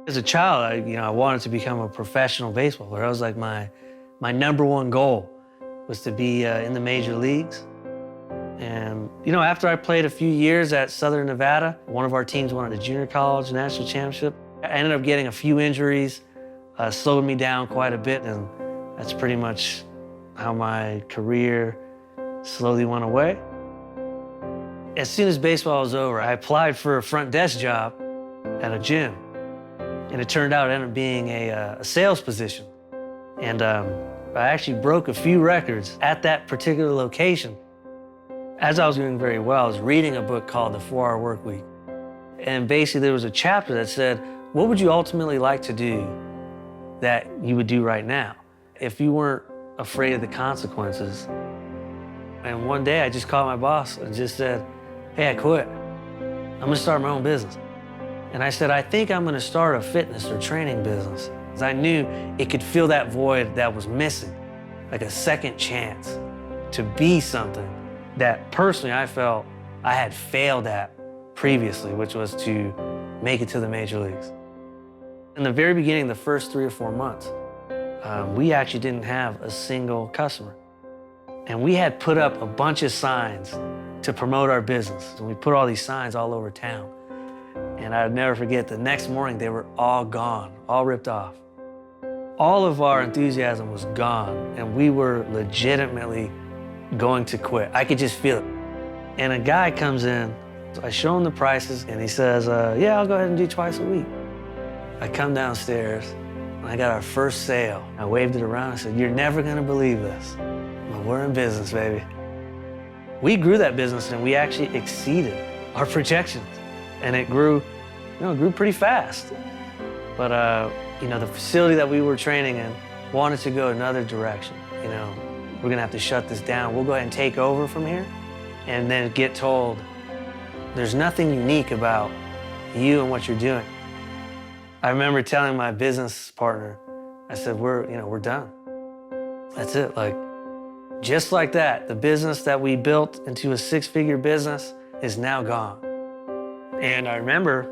As a child, I wanted to become a professional baseball player. That was like my number one goal was to be in the major leagues. And, after I played a few years at Southern Nevada, one of our teams won the junior college national championship. I ended up getting a few injuries, slowed me down quite a bit, and that's pretty much how my career slowly went away. As soon as baseball was over, I applied for a front desk job at a gym. And it turned out it ended up being a sales position. And I actually broke a few records at that particular location. As I was doing very well, I was reading a book called The 4-Hour Workweek. And basically there was a chapter that said, what would you ultimately like to do that you would do right now if you weren't afraid of the consequences? And one day I just called my boss and just said, hey, I quit. I'm gonna start my own business. And I said, I think I'm gonna start a fitness or training business. Because I knew it could fill that void that was missing, like a second chance to be something that personally I felt I had failed at previously, which was to make it to the major leagues. In the very beginning, the first 3 or 4 months, we actually didn't have a single customer. And we had put up a bunch of signs to promote our business. And we put all these signs all over town. And I'd never forget, the next morning, they were all gone, all ripped off. All of our enthusiasm was gone, and we were legitimately going to quit. I could just feel it. And a guy comes in, so I show him the prices, and he says, yeah, I'll go ahead and do twice a week. I come downstairs, and I got our first sale. I waved it around, I said, you're never gonna believe this, but we're in business, baby. We grew that business, and we actually exceeded our projections. And it grew, grew pretty fast. But, the facility that we were training in wanted to go another direction. We're gonna have to shut this down. We'll go ahead and take over from here and then get told, there's nothing unique about you and what you're doing. I remember telling my business partner, I said, we're done. That's it, just like that, the business that we built into a 6-figure business is now gone. And I remember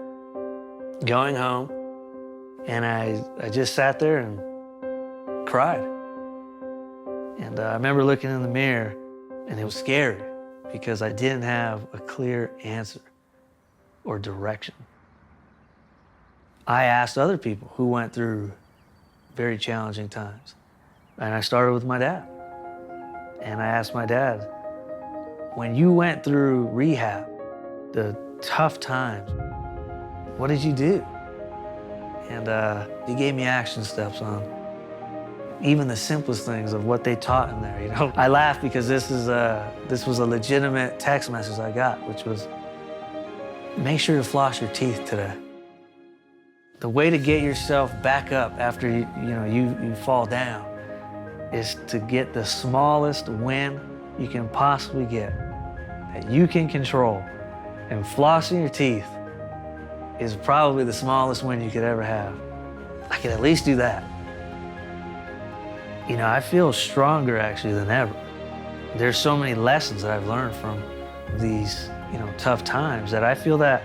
going home, and I just sat there and cried. And I remember looking in the mirror, and it was scary because I didn't have a clear answer or direction. I asked other people who went through very challenging times. And I started with my dad. And I asked my dad, when you went through rehab, the tough times, what did you do? And he gave me action steps on even the simplest things of what they taught in there. I laugh because this was a legitimate text message I got, which was, make sure to floss your teeth today. The way to get yourself back up after you fall down is to get the smallest win you can possibly get that you can control. And flossing your teeth is probably the smallest win you could ever have. I can at least do that. I feel stronger actually than ever. There's so many lessons that I've learned from these, tough times that I feel that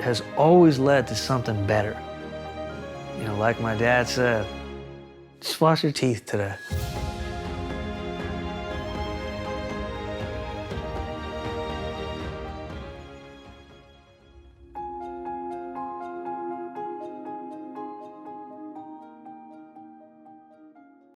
has always led to something better. Like my dad said, just floss your teeth today.